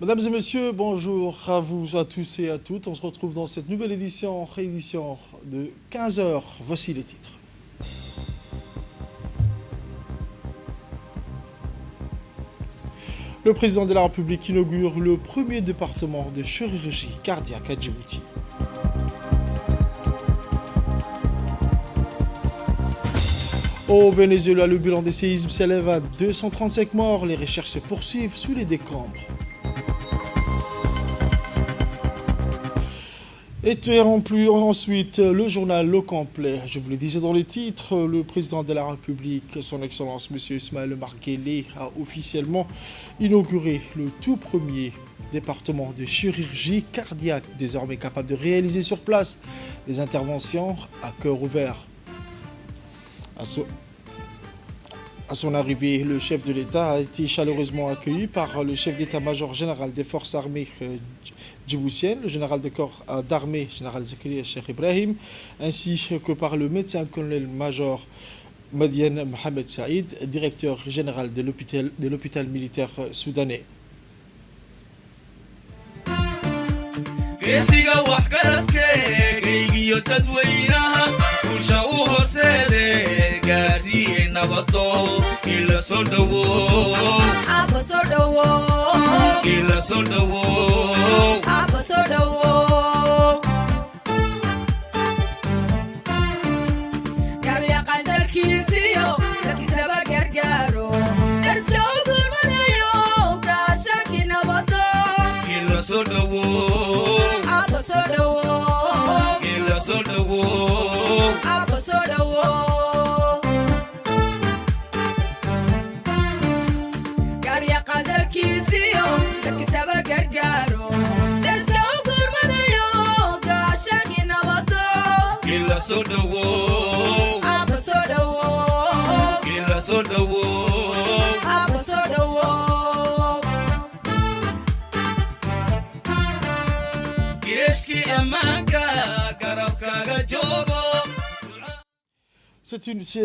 Mesdames et messieurs, bonjour à vous, à tous et à toutes. On se retrouve dans cette nouvelle réédition de 15 heures. Voici les titres. Le président de la République inaugure le premier département de chirurgie cardiaque à Djibouti. Au Venezuela, le bilan des séismes s'élève à 235 morts. Les recherches se poursuivent sous les décombres. Et plus ensuite le journal au complet. Je vous le disais dans les titres, le président de la République, son Excellence M. Ismaël Omar Guelleh, a officiellement inauguré le tout premier département de chirurgie cardiaque, désormais capable de réaliser sur place des interventions à cœur ouvert. À son arrivée, le chef de l'État a été chaleureusement accueilli par le chef d'état-major général des forces armées djiboutiennes, le général de corps d'armée, général Zakaria Cheikh Ibrahim, ainsi que par le médecin-colonel-major Madiane Mohamed Saïd, directeur général de l'hôpital militaire soudanais.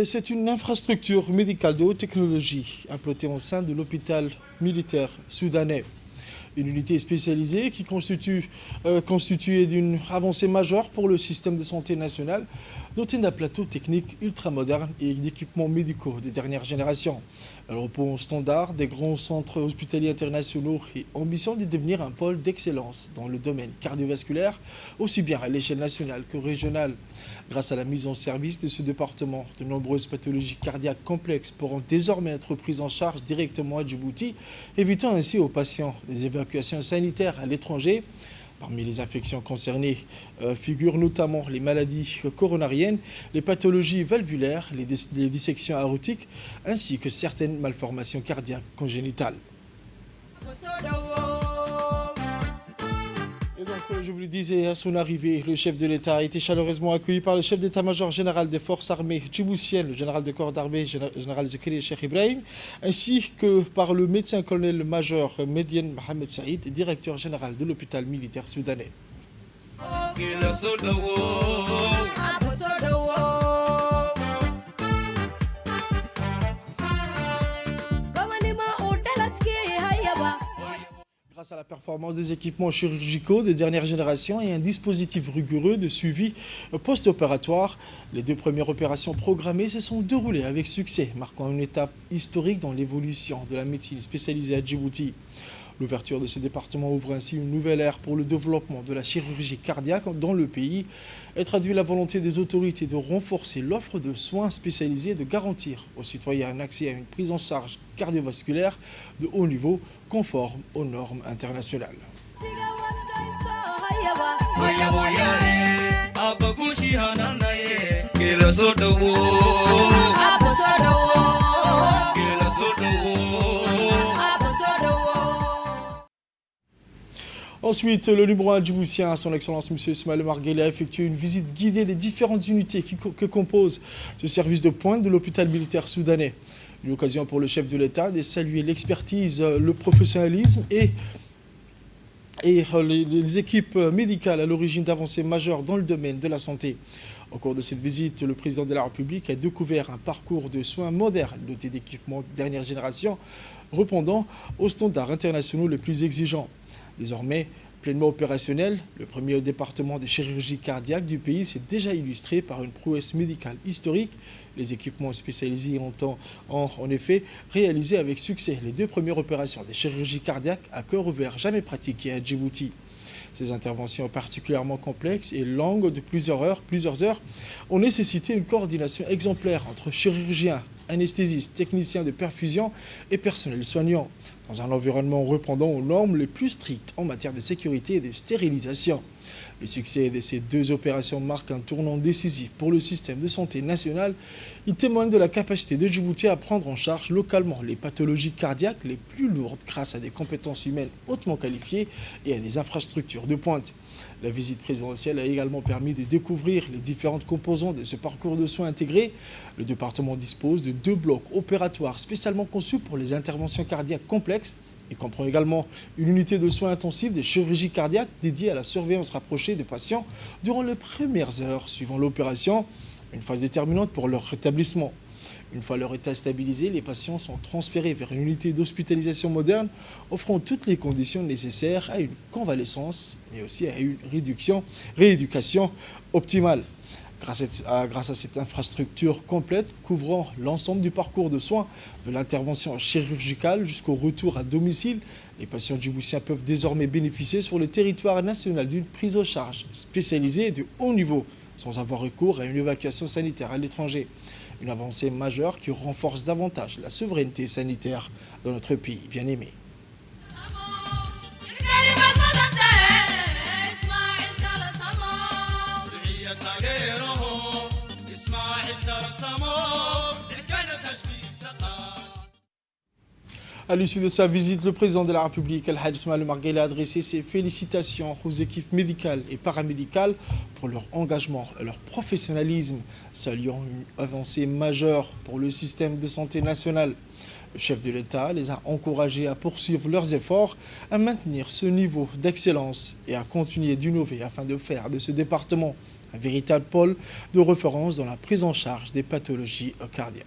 C'est une infrastructure médicale de haute technologie implantée au sein de l'hôpital militaire soudanais. Une unité spécialisée qui constituée d'une avancée majeure pour le système de santé national, dotée d'un plateau technique ultramoderne et d'équipements médicaux de dernière génération. Elle répond aux standards des grands centres hospitaliers internationaux et ambitionne de devenir un pôle d'excellence dans le domaine cardiovasculaire, aussi bien à l'échelle nationale que régionale. Grâce à la mise en service de ce département, de nombreuses pathologies cardiaques complexes pourront désormais être prises en charge directement à Djibouti, évitant ainsi aux patients des évacuations sanitaires à l'étranger. Parmi les affections concernées figurent notamment les maladies coronariennes, les pathologies valvulaires, les dissections aortiques, ainsi que certaines malformations cardiaques congénitales. Et donc, je vous le disais, à son arrivée, le chef de l'État a été chaleureusement accueilli par le chef d'état-major général des forces armées djiboutiennes, le général de corps d'armée, général Zakaria Cheikh Ibrahim, ainsi que par le médecin-colonel-major Madiane Mohamed Saïd, directeur général de l'hôpital militaire soudanais. Grâce à la performance des équipements chirurgicaux de dernière génération et un dispositif rigoureux de suivi post-opératoire, les deux premières opérations programmées se sont déroulées avec succès, marquant une étape historique dans l'évolution de la médecine spécialisée à Djibouti. L'ouverture de ce département ouvre ainsi une nouvelle ère pour le développement de la chirurgie cardiaque dans le pays et traduit la volonté des autorités de renforcer l'offre de soins spécialisés et de garantir aux citoyens un accès à une prise en charge cardiovasculaire de haut niveau conforme aux normes internationales. Ensuite, le numéro 1 djiboutien, son Excellence M. Ismaël Omar Guelleh, a effectué une visite guidée des différentes unités que composent ce service de pointe de l'hôpital militaire soudanais. Une occasion pour le chef de l'État de saluer l'expertise, le professionnalisme et les équipes médicales à l'origine d'avancées majeures dans le domaine de la santé. Au cours de cette visite, le président de la République a découvert un parcours de soins moderne doté d'équipements de dernière génération répondant aux standards internationaux les plus exigeants. Désormais pleinement opérationnel, le premier département de chirurgie cardiaque du pays s'est déjà illustré par une prouesse médicale historique. Les équipements spécialisés ont en effet réalisé avec succès les 2 premières opérations de chirurgie cardiaque à cœur ouvert jamais pratiquées à Djibouti. Ces interventions particulièrement complexes et longues de plusieurs heures ont nécessité une coordination exemplaire entre chirurgiens, anesthésistes, techniciens de perfusion et personnel soignant, dans un environnement répondant aux normes les plus strictes en matière de sécurité et de stérilisation. Le succès de ces 2 opérations marque un tournant décisif pour le système de santé national. Il témoigne de la capacité de Djibouti à prendre en charge localement les pathologies cardiaques les plus lourdes grâce à des compétences humaines hautement qualifiées et à des infrastructures de pointe. La visite présidentielle a également permis de découvrir les différentes composantes de ce parcours de soins intégré. Le département dispose de 2 blocs opératoires spécialement conçus pour les interventions cardiaques complexes. Il comprend également une unité de soins intensifs des chirurgies cardiaques dédiée à la surveillance rapprochée des patients durant les premières heures suivant l'opération, une phase déterminante pour leur rétablissement. Une fois leur état stabilisé, les patients sont transférés vers une unité d'hospitalisation moderne offrant toutes les conditions nécessaires à une convalescence, mais aussi à une rééducation optimale. Grâce à cette infrastructure complète couvrant l'ensemble du parcours de soins, de l'intervention chirurgicale jusqu'au retour à domicile, les patients djiboutiens peuvent désormais bénéficier sur le territoire national d'une prise en charge spécialisée de haut niveau, sans avoir recours à une évacuation sanitaire à l'étranger. Une avancée majeure qui renforce davantage la souveraineté sanitaire dans notre pays bien-aimé. À l'issue de sa visite, le président de la République, El-Hadj Ismaël Omar Guelleh, a adressé ses félicitations aux équipes médicales et paramédicales pour leur engagement et leur professionnalisme, saluant une avancée majeure pour le système de santé national. Le chef de l'État les a encouragés à poursuivre leurs efforts, à maintenir ce niveau d'excellence et à continuer d'innover afin de faire de ce département un véritable pôle de référence dans la prise en charge des pathologies cardiaques.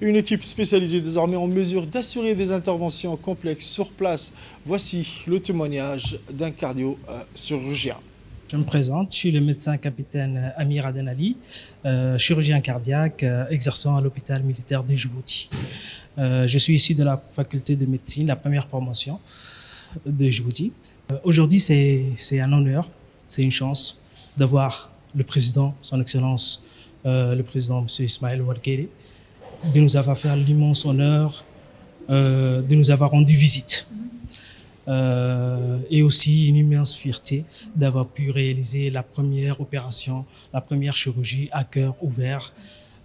Une équipe spécialisée désormais en mesure d'assurer des interventions complexes sur place. Voici le témoignage d'un cardio-chirurgien. Je me présente, je suis le médecin capitaine Amir Aden Ali, chirurgien cardiaque exerçant à l'hôpital militaire de Djibouti. Je suis issu de la faculté de médecine, la première promotion de Djibouti. Aujourd'hui, c'est un honneur, c'est une chance d'avoir le président, son excellence, le président M. Ismaël Omar Guelleh, de nous avoir fait l'immense honneur de nous avoir rendu visite. Et aussi une immense fierté d'avoir pu réaliser la première opération, la première chirurgie à cœur ouvert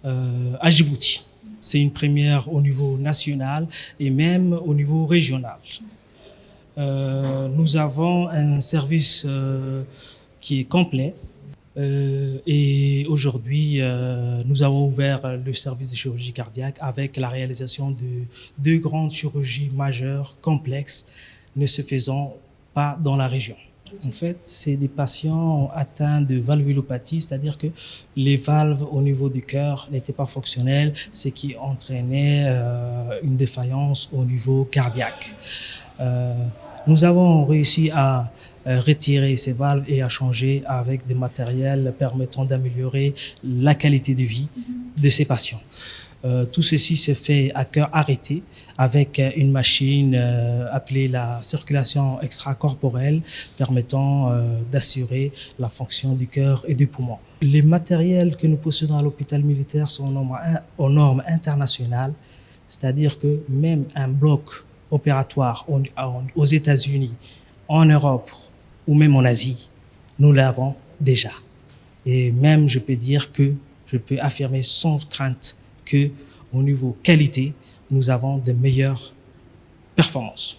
à Djibouti. C'est une première au niveau national et même au niveau régional. Nous avons un service qui est complet. Et aujourd'hui, nous avons ouvert le service de chirurgie cardiaque avec la réalisation de 2 grandes chirurgies majeures, complexes, ne se faisant pas dans la région. En fait, c'est des patients atteints de valvulopathie, c'est-à-dire que les valves au niveau du cœur n'étaient pas fonctionnelles, ce qui entraînait une défaillance au niveau cardiaque. Nous avons réussi à retirer ces valves et à changer avec des matériels permettant d'améliorer la qualité de vie de ces patients. Tout ceci se fait à cœur arrêté avec une machine appelée la circulation extracorporelle permettant d'assurer la fonction du cœur et du poumon. Les matériels que nous possédons à l'hôpital militaire sont aux normes internationales, c'est-à-dire que même un bloc opératoire aux États-Unis, en Europe ou même en Asie, nous l'avons déjà. Et même je peux affirmer sans crainte que au niveau qualité, nous avons de meilleures performances.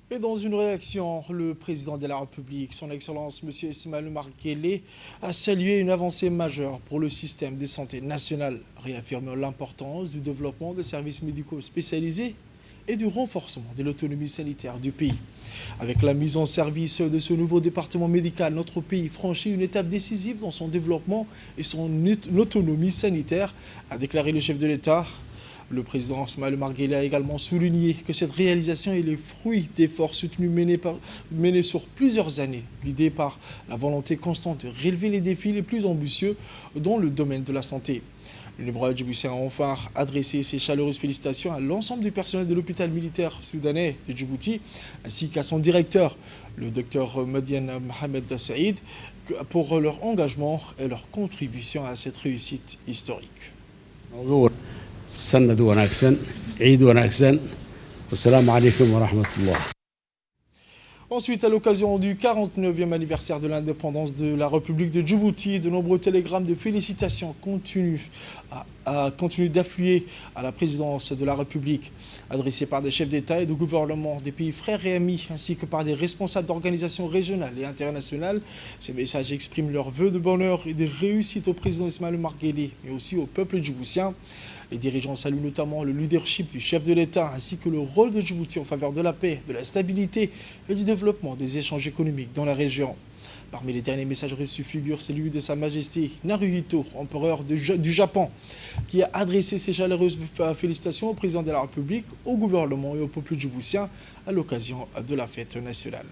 Et dans une réaction, le président de la République, son Excellence M. Ismaël Omar Guelleh, a salué une avancée majeure pour le système de santé national, réaffirmant l'importance du développement des services médicaux spécialisés et du renforcement de l'autonomie sanitaire du pays. Avec la mise en service de ce nouveau département médical, notre pays franchit une étape décisive dans son développement et son autonomie sanitaire, a déclaré le chef de l'État Le président Ismaël Marguerite a également souligné que cette réalisation est le fruit d'efforts soutenus menés sur plusieurs années, guidés par la volonté constante de relever les défis les plus ambitieux dans le domaine de la santé. Le Nébrel djiboutien a enfin adressé ses chaleureuses félicitations à l'ensemble du personnel de l'hôpital militaire soudanais de Djibouti, ainsi qu'à son directeur, le docteur Madiane Mohamed Saïd, pour leur engagement et leur contribution à cette réussite historique. سند وناكسن عيد وناكسن والسلام عليكم ورحمة الله. Ensuite, à l'occasion du 49e anniversaire de l'indépendance de la République de Djibouti, de nombreux télégrammes de félicitations continuent d'affluer à la présidence de la République, adressés par des chefs d'État et de gouvernement des pays frères et amis, ainsi que par des responsables d'organisations régionales et internationales. Ces messages expriment leurs vœux de bonheur et de réussite au président Ismaël Marguerite, mais aussi au peuple djiboutien. Les dirigeants saluent notamment le leadership du chef de l'État ainsi que le rôle de Djibouti en faveur de la paix, de la stabilité et du développement des échanges économiques dans la région. Parmi les derniers messages reçus figure celui de Sa Majesté Naruhito, empereur du Japon, qui a adressé ses chaleureuses félicitations au président de la République, au gouvernement et au peuple djiboutien à l'occasion de la fête nationale.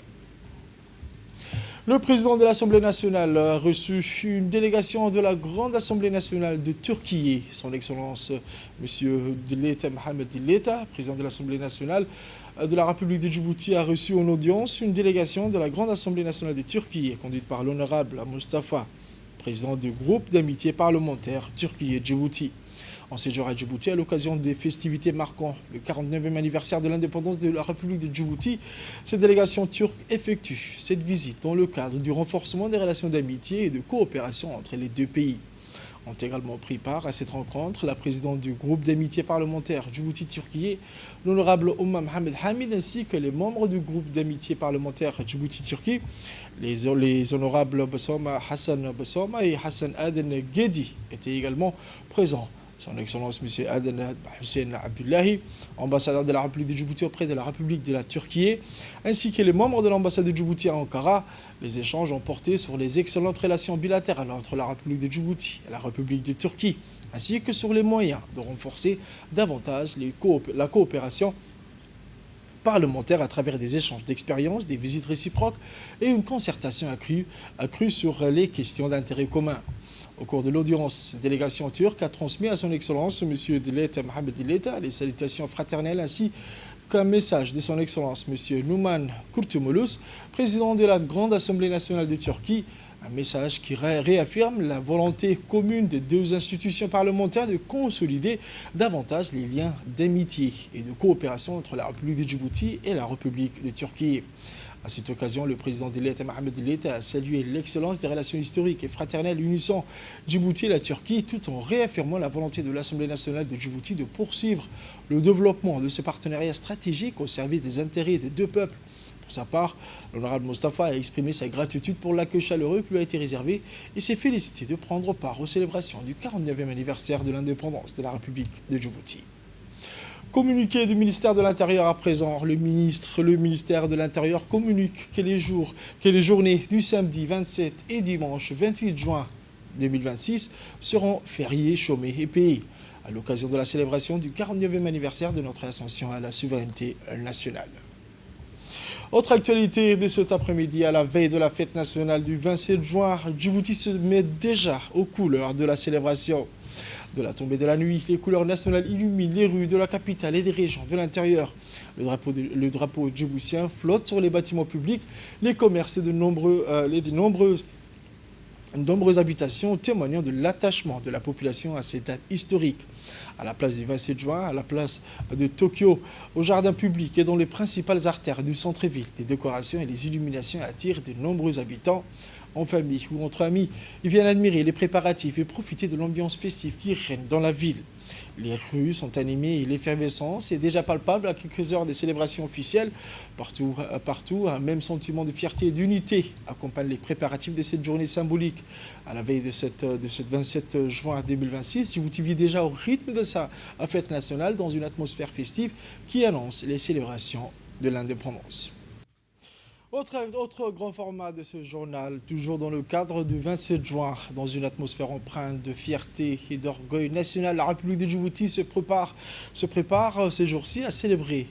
Le président de l'Assemblée nationale a reçu une délégation de la Grande Assemblée nationale de Turquie. Son Excellence, M. Dileta Mohamed Dileta, président de l'Assemblée nationale de la République de Djibouti, a reçu en audience une délégation de la Grande Assemblée nationale de Turquie, conduite par l'honorable Mustafa, président du groupe d'amitié parlementaire Turquie et Djibouti. En séjour à Djibouti, à l'occasion des festivités marquant le 49e anniversaire de l'indépendance de la République de Djibouti, cette délégation turque effectue cette visite dans le cadre du renforcement des relations d'amitié et de coopération entre les deux pays. Ont également pris part à cette rencontre la présidente du groupe d'amitié parlementaire Djibouti-Turquie, l'honorable Oumma Mohamed Hamid, ainsi que les membres du groupe d'amitié parlementaire Djibouti-Turquie, les honorables Hassan Bassoma et Hassan Aden Gedi étaient également présents. Son Excellence M. Aden Hussein Abdullahi, ambassadeur de la République de Djibouti auprès de la République de la Turquie, ainsi que les membres de l'ambassade de Djibouti à Ankara. Les échanges ont porté sur les excellentes relations bilatérales entre la République de Djibouti et la République de Turquie, ainsi que sur les moyens de renforcer davantage la coopération parlementaire à travers des échanges d'expériences, des visites réciproques et une concertation accrue sur les questions d'intérêt commun. Au cours de l'audience, la délégation turque a transmis à son Excellence M. Dileta Mohamed Dileta les salutations fraternelles ainsi qu'un message de son Excellence M. Numan Kurtulmuş, président de la Grande Assemblée nationale de Turquie, un message qui réaffirme la volonté commune des deux institutions parlementaires de consolider davantage les liens d'amitié et de coopération entre la République de Djibouti et la République de Turquie. À cette occasion, le président Dileta Mohamed Dileta a salué l'excellence des relations historiques et fraternelles unissant Djibouti et la Turquie, tout en réaffirmant la volonté de l'Assemblée nationale de Djibouti de poursuivre le développement de ce partenariat stratégique au service des intérêts des deux peuples. Pour sa part, l'honorable Mustafa a exprimé sa gratitude pour l'accueil chaleureux qui lui a été réservé et s'est félicité de prendre part aux célébrations du 49e anniversaire de l'indépendance de la République de Djibouti. Communiqué du ministère de l'Intérieur à présent, le ministère de l'Intérieur communique que les journées du samedi 27 et dimanche 28 juin 2026 seront fériées, chômées et payées à l'occasion de la célébration du 49e anniversaire de notre ascension à la souveraineté nationale. Autre actualité de cet après-midi, à la veille de la fête nationale du 27 juin, Djibouti se met déjà aux couleurs de la célébration. De la tombée de la nuit, les couleurs nationales illuminent les rues de la capitale et des régions de l'intérieur. Le drapeau djiboutien flotte sur les bâtiments publics, les commerces et de nombreuses habitations témoignant de l'attachement de la population à cette date historique. À la place du 27 juin, à la place de Tokyo, au jardin public et dans les principales artères du centre-ville, les décorations et les illuminations attirent de nombreux habitants. En famille ou entre amis, ils viennent admirer les préparatifs et profiter de l'ambiance festive qui règne dans la ville. Les rues sont animées et l'effervescence est déjà palpable à quelques heures des célébrations officielles. Partout, un même sentiment de fierté et d'unité accompagne les préparatifs de cette journée symbolique. À la veille de cette 27 juin 2026, Djibouti vit déjà au rythme de sa fête nationale dans une atmosphère festive qui annonce les célébrations de l'indépendance. Autre grand format de ce journal, toujours dans le cadre du 27 juin, dans une atmosphère empreinte de fierté et d'orgueil national, la République de Djibouti se prépare ces jours-ci à célébrer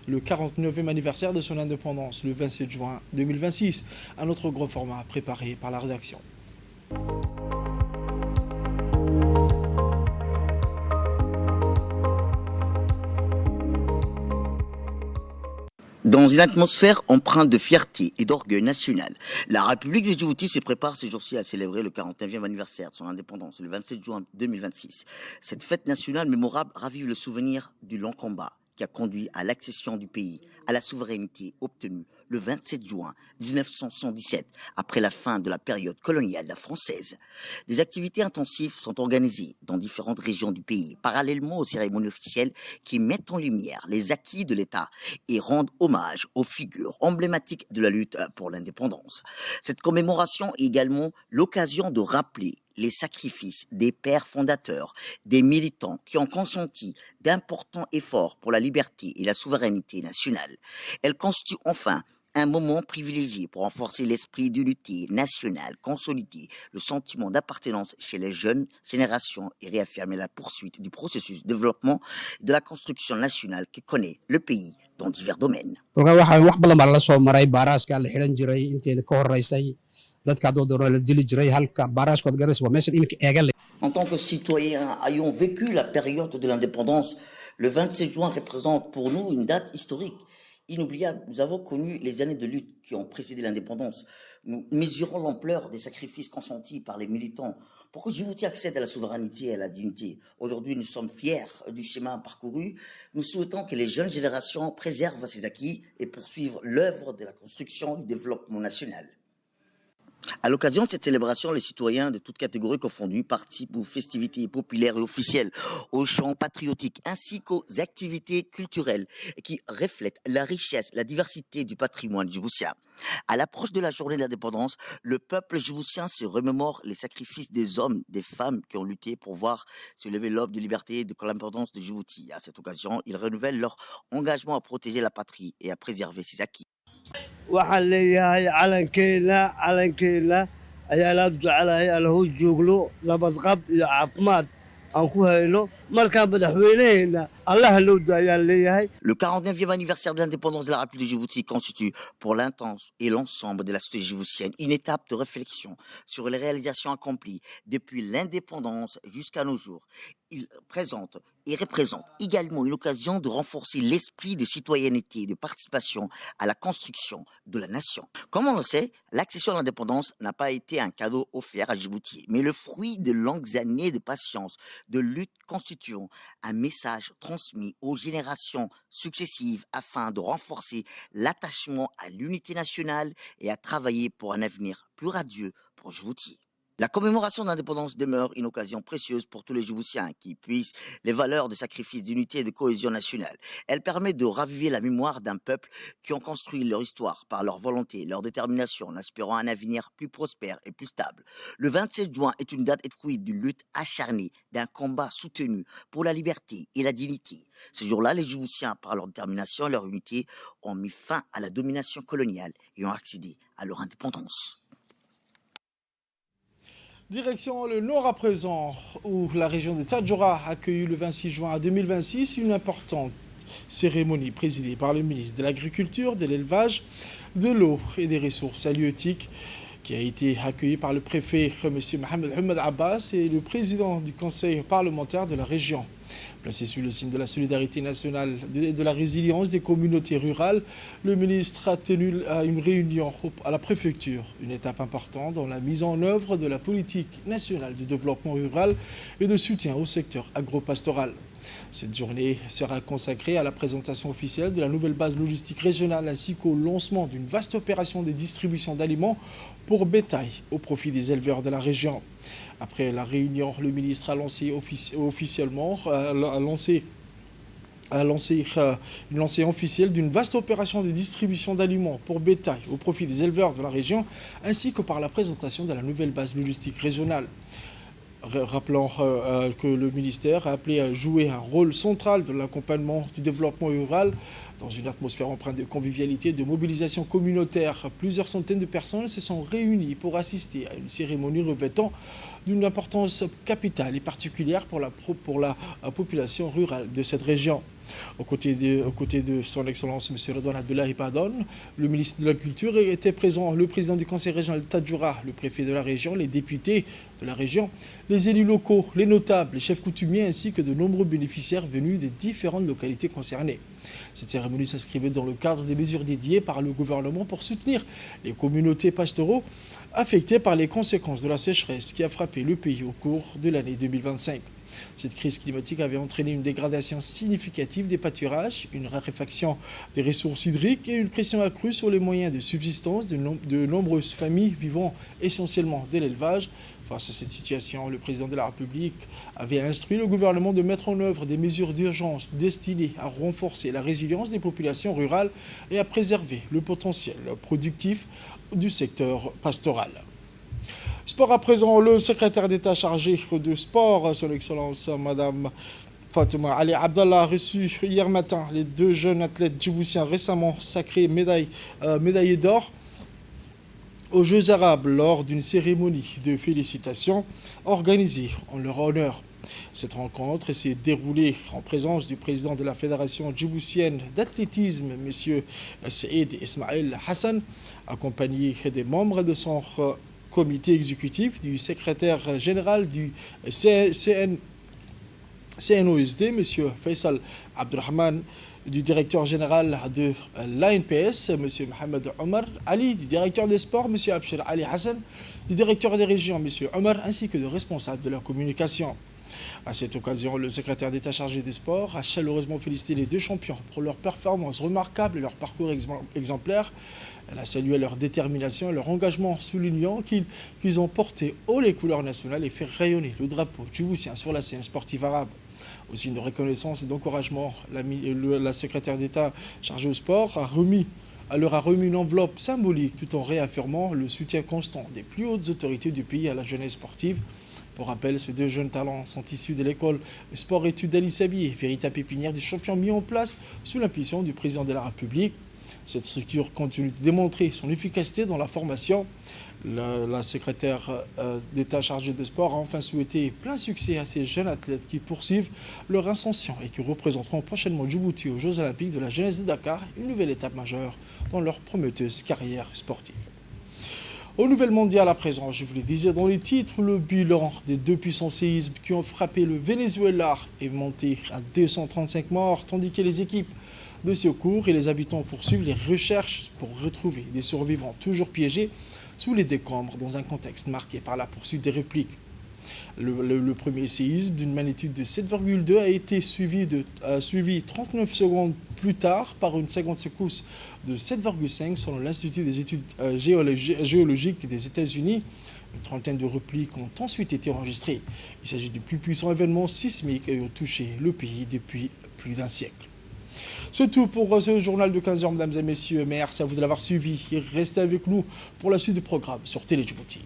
le 49e anniversaire de son indépendance, le 27 juin 2026. Un autre grand format préparé par la rédaction. Dans une atmosphère empreinte de fierté et d'orgueil national, la République de Djibouti se prépare ces jours-ci à célébrer le 49e anniversaire de son indépendance, le 27 juin 2026. Cette fête nationale mémorable ravive le souvenir du long combat qui a conduit à l'accession du pays à la souveraineté obtenue le 27 juin 1977, après la fin de la période coloniale française. Des activités intensives sont organisées dans différentes régions du pays, parallèlement aux cérémonies officielles qui mettent en lumière les acquis de l'État et rendent hommage aux figures emblématiques de la lutte pour l'indépendance. Cette commémoration est également l'occasion de rappeler les sacrifices des pères fondateurs, des militants qui ont consenti d'importants efforts pour la liberté et la souveraineté nationale. Elle constitue enfin un moment privilégié pour renforcer l'esprit d'unité nationale, consolider le sentiment d'appartenance chez les jeunes générations et réaffirmer la poursuite du processus de développement de la construction nationale que connaît le pays dans divers domaines. En tant que citoyens ayant vécu la période de l'indépendance, le 27 juin représente pour nous une date historique, inoubliable. Nous avons connu les années de lutte qui ont précédé l'indépendance. Nous mesurons l'ampleur des sacrifices consentis par les militants pour que Djibouti accède à la souveraineté et à la dignité. Aujourd'hui, nous sommes fiers du chemin parcouru. Nous souhaitons que les jeunes générations préservent ces acquis et poursuivent l'œuvre de la construction du développement national. À l'occasion de cette célébration, les citoyens de toutes catégories confondues participent aux festivités populaires et officielles, aux chants patriotiques ainsi qu'aux activités culturelles qui reflètent la richesse, la diversité du patrimoine djiboutien. À l'approche de la journée de l'indépendance, le peuple djiboutien se remémore les sacrifices des hommes, des femmes qui ont lutté pour voir se lever l'aube de liberté et de l'indépendance de Djibouti. À cette occasion, ils renouvellent leur engagement à protéger la patrie et à préserver ses acquis. waxaan leeyahay calankeena ayaa la jecelahay allahu jooglo nabadqab iyo caafimaad aan ku hayno markaa madaxweynaheena allaha loo daayaan leeyahay. Le 49e anniversaire de l'indépendance de la République de Djibouti constitue pour l'intense et l'ensemble de la société djiboutienne une étape de réflexion sur les réalisations accomplies depuis l'indépendance jusqu'à nos jours. Il présente et représente également une occasion de renforcer l'esprit de citoyenneté et de participation à la construction de la nation. Comme on le sait, l'accession à l'indépendance n'a pas été un cadeau offert à Djibouti, mais le fruit de longues années de patience, de lutte constituant un message transmis aux générations successives afin de renforcer l'attachement à l'unité nationale et à travailler pour un avenir plus radieux pour Djibouti. La commémoration de l'indépendance demeure une occasion précieuse pour tous les Djiboutiens qui puissent les valeurs de sacrifice, d'unité et de cohésion nationale. Elle permet de raviver la mémoire d'un peuple qui ont construit leur histoire par leur volonté, leur détermination, en aspirant à un avenir plus prospère et plus stable. Le 27 juin est une date fruit d'une lutte acharnée, d'un combat soutenu pour la liberté et la dignité. Ce jour-là, les Djiboutiens, par leur détermination et leur unité, ont mis fin à la domination coloniale et ont accédé à leur indépendance. Direction le nord à présent, où la région de Tadjoura a accueilli le 26 juin 2026 une importante cérémonie présidée par le ministre de l'Agriculture, de l'Élevage, de l'Eau et des Ressources halieutiques, qui a été accueillie par le préfet M. Mohamed Abbas et le président du conseil parlementaire de la région. Placé sous le signe de la solidarité nationale et de la résilience des communautés rurales, le ministre a tenu une réunion à la préfecture, une étape importante dans la mise en œuvre de la politique nationale de développement rural et de soutien au secteur agropastoral. Cette journée sera consacrée à la présentation officielle de la nouvelle base logistique régionale ainsi qu'au lancement d'une vaste opération de distribution d'aliments pour bétail au profit des éleveurs de la région. Après la réunion, le ministre a lancé officiellement une lancée officielle d'une vaste opération de distribution d'aliments pour bétail au profit des éleveurs de la région ainsi que par la présentation de la nouvelle base logistique régionale. Rappelant que le ministère a appelé à jouer un rôle central dans l'accompagnement du développement rural dans une atmosphère empreinte de convivialité et de mobilisation communautaire. Plusieurs centaines de personnes se sont réunies pour assister à une cérémonie revêtant d'une importance capitale et particulière pour la population rurale de cette région. Aux côtés de son Excellence M. Redouane Abdoulaye Padone, le ministre de la Culture était présent, le président du conseil régional de Tadjoura, le préfet de la région, les députés de la région, les élus locaux, les notables, les chefs coutumiers ainsi que de nombreux bénéficiaires venus des différentes localités concernées. Cette cérémonie s'inscrivait dans le cadre des mesures dédiées par le gouvernement pour soutenir les communautés pastoraux affectées par les conséquences de la sécheresse qui a frappé le pays au cours de l'année 2025. Cette crise climatique avait entraîné une dégradation significative des pâturages, une raréfaction des ressources hydriques et une pression accrue sur les moyens de subsistance de nombreuses familles vivant essentiellement de l'élevage. Face à cette situation, le président de la République avait instruit le gouvernement de mettre en œuvre des mesures d'urgence destinées à renforcer la résilience des populations rurales et à préserver le potentiel productif du secteur pastoral. Sport à présent, le secrétaire d'État chargé de sport, son Excellence Madame Fatouma Ali Abdallah, a reçu hier matin les deux jeunes athlètes djiboutiens récemment sacrés médaillés d'or aux Jeux arabes lors d'une cérémonie de félicitations organisée en leur honneur. Cette rencontre s'est déroulée en présence du président de la Fédération djiboutienne d'athlétisme, M. Saïd Ismail Hassan, accompagné des membres de son comité exécutif, du secrétaire général du CNOSD, M. Faisal Abdurrahman, du directeur général de l'ANPS, M. Mohamed Omar Ali, du directeur des sports, M. Abshir Ali Hassan, du directeur des régions, M. Omar, ainsi que de responsables de la communication. À cette occasion, le secrétaire d'État chargé des sports a chaleureusement félicité les deux champions pour leur performance remarquable et leur parcours exemplaire. Elle a salué leur détermination et leur engagement, soulignant qu'ils ont porté haut les couleurs nationales et fait rayonner le drapeau djiboutien sur la scène sportive arabe. Au signe de reconnaissance et d'encouragement, la secrétaire d'État chargée au sport leur a remis une enveloppe symbolique tout en réaffirmant le soutien constant des plus hautes autorités du pays à la jeunesse sportive. Pour rappel, ces deux jeunes talents sont issus de l'école sport-études d'Ali Sabié, véritable pépinière du champion mis en place sous l'impulsion du président de la République. Cette structure continue de démontrer son efficacité dans la formation. La secrétaire d'État chargée de sport a enfin souhaité plein succès à ces jeunes athlètes qui poursuivent leur ascension et qui représenteront prochainement Djibouti aux Jeux Olympiques de la jeunesse de Dakar, une nouvelle étape majeure dans leur prometteuse carrière sportive. Aux nouvelles mondiales à présent, je vous le disais dans les titres, le bilan des deux puissants séismes qui ont frappé le Venezuela est monté à 235 morts, tandis que les équipes de secours et les habitants poursuivent les recherches pour retrouver des survivants toujours piégés sous les décombres dans un contexte marqué par la poursuite des répliques. Le premier séisme d'une magnitude de 7,2 a été suivi 39 secondes plus tard par une seconde secousse de 7,5 selon l'Institut des études géologiques des États-Unis. Une trentaine de répliques ont ensuite été enregistrées. Il s'agit du plus puissant événement sismique ayant touché le pays depuis plus d'un siècle. C'est tout pour ce journal de 15h, mesdames et messieurs. Merci à vous de l'avoir suivi et restez avec nous pour la suite du programme sur Télé Djibouti.